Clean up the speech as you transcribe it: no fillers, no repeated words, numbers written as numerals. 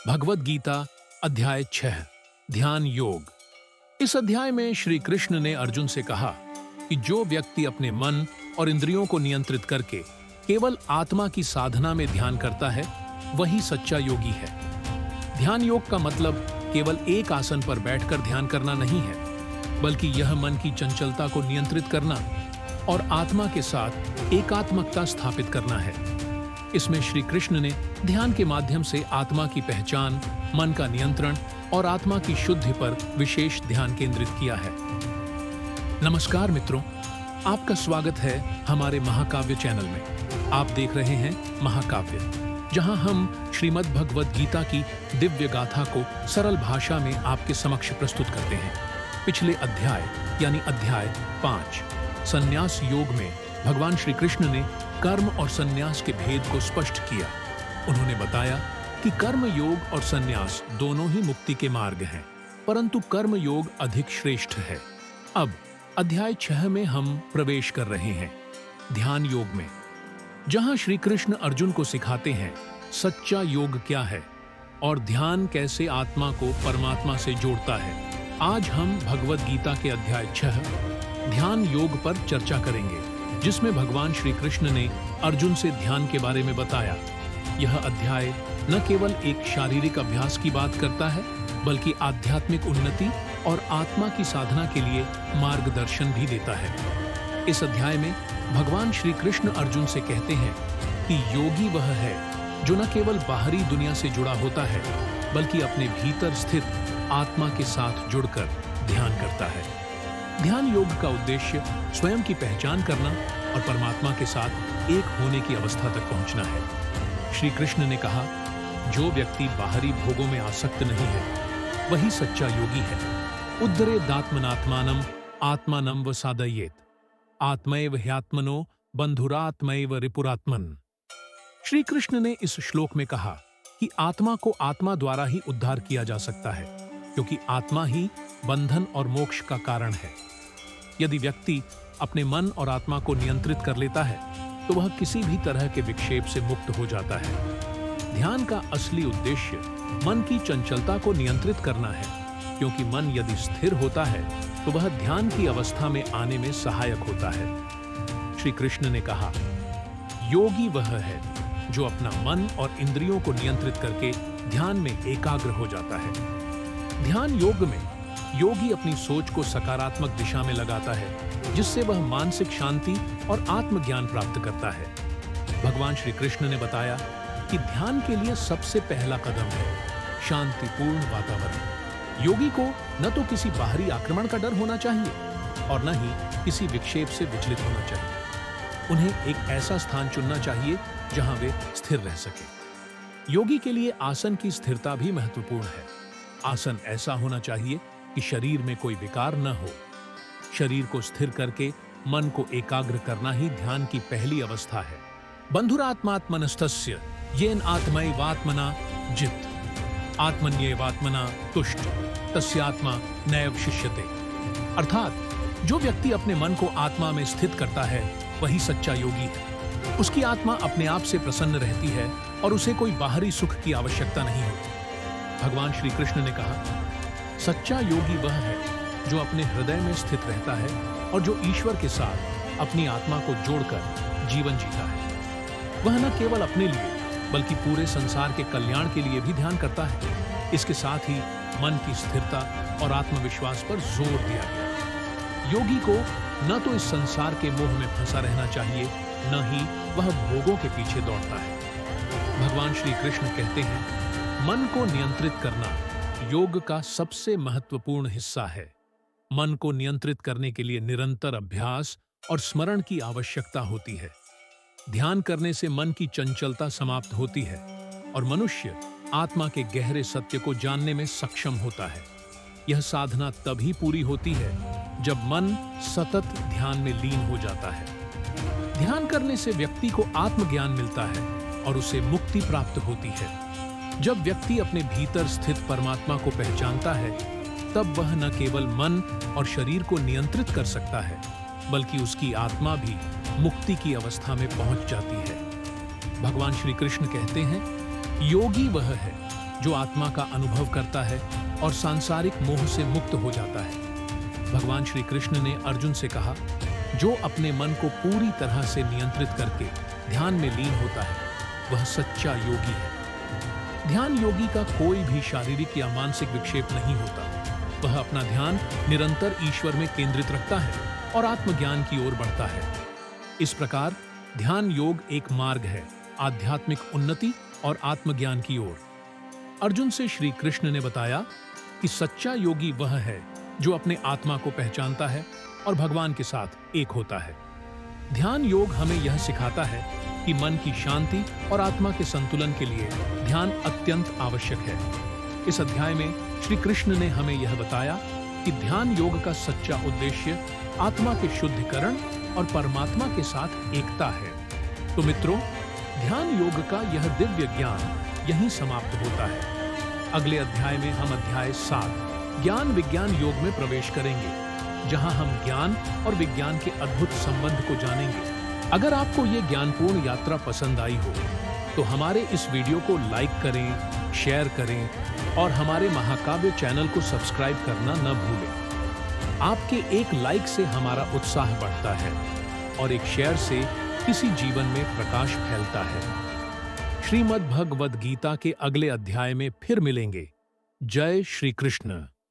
भगवद गीता अध्याय 6 ध्यान योग। इस अध्याय में श्री कृष्ण ने अर्जुन से कहा कि जो व्यक्ति अपने मन और इंद्रियों को नियंत्रित करके केवल आत्मा की साधना में ध्यान करता है वही सच्चा योगी है। ध्यान योग का मतलब केवल एक आसन पर बैठकर ध्यान करना नहीं है, बल्कि यह मन की चंचलता को नियंत्रित करना और आत्मा के साथ एकात्मकता स्थापित करना है। इसमें श्री कृष्ण ने ध्यान के माध्यम से आत्मा की पहचान, मन का नियंत्रण और आत्मा की शुद्धि पर विशेष ध्यान केंद्रित किया है। नमस्कार मित्रों, आपका स्वागत है हमारे महाकाव्य चैनल में। आप देख रहे हैं महाकाव्य, जहां हम श्रीमद् भगवद गीता की दिव्य गाथा को सरल भाषा में आपके समक्ष प्रस्तुत करते हैं। पिछले अध्याय यानी अध्याय 5 संन्यास योग में भगवान श्री कृष्ण ने कर्म और संन्यास के भेद को स्पष्ट किया। उन्होंने बताया कि कर्म योग और संन्यास दोनों ही मुक्ति के मार्ग हैं, परंतु कर्म योग अधिक श्रेष्ठ है। अब अध्याय 6 में हम प्रवेश कर रहे हैं ध्यान योग में, जहां श्री कृष्ण अर्जुन को सिखाते हैं सच्चा योग क्या है और ध्यान कैसे आत्मा को परमात्मा से जोड़ता है। आज हम भगवद गीता के अध्याय 6 ध्यान योग पर चर्चा करेंगे, जिसमें भगवान श्री कृष्ण ने अर्जुन से ध्यान के बारे में बताया। यह अध्याय न केवल एक शारीरिक अभ्यास की बात करता है, बल्कि आध्यात्मिक उन्नति और आत्मा की साधना के लिए मार्गदर्शन भी देता है। इस अध्याय में भगवान श्री कृष्ण अर्जुन से कहते हैं कि योगी वह है जो न केवल बाहरी दुनिया से जुड़ा होता है, बल्कि अपने भीतर स्थित आत्मा के साथ जुड़कर ध्यान करता है। ध्यान योग का उद्देश्य स्वयं की पहचान करना और परमात्मा के साथ एक होने की अवस्था तक पहुंचना है। श्री कृष्ण ने कहा, जो व्यक्ति बाहरी भोगों में आसक्त नहीं है वही सच्चा योगी है। उद्धरेदात्मनात्मानम् आत्मानं व साधयेत्, आत्मैव ह्यात्मनो बंधुरात्मैव रिपुरात्मन्। श्री कृष्ण ने इस श्लोक में कहा कि आत्मा को आत्मा द्वारा ही उद्धार किया जा सकता है, क्योंकि आत्मा ही बंधन और मोक्ष का कारण है। यदि व्यक्ति अपने मन और आत्मा को नियंत्रित कर लेता है तो वह किसी भी तरह के विक्षेप से मुक्त हो जाता है। ध्यान का असली उद्देश्य मन की चंचलता को नियंत्रित करना है, क्योंकि मन यदि स्थिर होता है तो वह ध्यान की अवस्था में आने में सहायक होता है। श्री कृष्ण ने कहा, योगी वह है जो अपना मन और इंद्रियों को नियंत्रित करके ध्यान में एकाग्र हो जाता है। ध्यान योग में योगी अपनी सोच को सकारात्मक दिशा में लगाता है, जिससे वह मानसिक शांति और आत्मज्ञान प्राप्त करता है। भगवान श्री कृष्ण ने बताया कि ध्यान के लिए सबसे पहला कदम है शांतिपूर्ण वातावरण। योगी को न तो किसी बाहरी आक्रमण का डर होना चाहिए और न ही किसी विक्षेप से विचलित होना चाहिए। उन्हें एक ऐसा स्थान चुनना चाहिए जहां वे स्थिर रह सकें। योगी के लिए आसन की स्थिरता भी महत्वपूर्ण है। आसन ऐसा होना चाहिए कि शरीर में कोई विकार न हो। शरीर को स्थिर करके मन को एकाग्र करना ही ध्यान की पहली अवस्था है। बंधुरात्मात्मनस्तस्य येन आत्मैवात्मना जित, आत्मन्येवात्मना तुष्ट, तस्यात्मा नैव शिष्यते। अर्थात जो व्यक्ति अपने मन को आत्मा में स्थित करता है वही सच्चा योगी है। उसकी आत्मा अपने आप से प्रसन्न रहती है और उसे कोई बाहरी सुख की आवश्यकता नहीं होती। भगवान श्री कृष्ण ने कहा, सच्चा योगी वह है जो अपने हृदय में स्थित रहता है और जो ईश्वर के साथ अपनी आत्मा को जोड़कर जीवन जीता है। वह न केवल अपने लिए बल्कि पूरे संसार के कल्याण के लिए भी ध्यान करता है। इसके साथ ही मन की स्थिरता और आत्मविश्वास पर जोर दिया गया। योगी को न तो इस संसार के मोह में फंसा रहना चाहिए, न ही वह भोगों के पीछे दौड़ता है। भगवान श्री कृष्ण कहते हैं, मन को नियंत्रित करना योग का सबसे महत्वपूर्ण हिस्सा है। मन को नियंत्रित करने के लिए निरंतर अभ्यास और स्मरण की आवश्यकता होती है। ध्यान करने से मन की चंचलता समाप्त होती है और मनुष्य आत्मा के गहरे सत्य को जानने में सक्षम होता है। यह साधना तभी पूरी होती है जब मन सतत ध्यान में लीन हो जाता है। ध्यान करने से व्यक्ति को आत्मज्ञान मिलता है और उसे मुक्ति प्राप्त होती है। जब व्यक्ति अपने भीतर स्थित परमात्मा को पहचानता है, तब वह न केवल मन और शरीर को नियंत्रित कर सकता है, बल्कि उसकी आत्मा भी मुक्ति की अवस्था में पहुंच जाती है। भगवान श्री कृष्ण कहते हैं, योगी वह है जो आत्मा का अनुभव करता है और सांसारिक मोह से मुक्त हो जाता है। भगवान श्री कृष्ण ने अर्जुन से कहा, जो अपने मन को पूरी तरह से नियंत्रित करके ध्यान में लीन होता है, वह सच्चा योगी है। ध्यान योगी का कोई भी शारीरिक या मानसिक विक्षेप नहीं होता। वह अपना ध्यान निरंतर ईश्वर में केंद्रित रखता है और आत्मज्ञान की ओर बढ़ता है। इस प्रकार ध्यान योग एक मार्ग है आध्यात्मिक उन्नति और आत्मज्ञान की ओर। अर्जुन से श्री कृष्ण ने बताया कि सच्चा योगी वह है जो अपने आत्मा को पहचानता है और भगवान के साथ एक होता है। ध्यान योग हमें यह सिखाता है कि मन की शांति और आत्मा के संतुलन के लिए ध्यान अत्यंत आवश्यक है। इस अध्याय में श्री कृष्ण ने हमें यह बताया कि ध्यान योग का सच्चा उद्देश्य आत्मा के शुद्धिकरण और परमात्मा के साथ एकता है। तो मित्रों, ध्यान योग का यह दिव्य ज्ञान यहीं समाप्त होता है। अगले अध्याय में हम अध्याय 7 ज्ञान विज्ञान योग में प्रवेश करेंगे, जहां हम ज्ञान और विज्ञान के अद्भुत संबंध को जानेंगे। अगर आपको ये ज्ञानपूर्ण यात्रा पसंद आई हो तो हमारे इस वीडियो को लाइक करें, शेयर करें और हमारे महाकाव्य चैनल को सब्सक्राइब करना न भूलें। आपके एक लाइक से हमारा उत्साह बढ़ता है और एक शेयर से किसी जीवन में प्रकाश फैलता है। श्रीमद् भगवद गीता के अगले अध्याय में फिर मिलेंगे। जय श्री कृष्ण।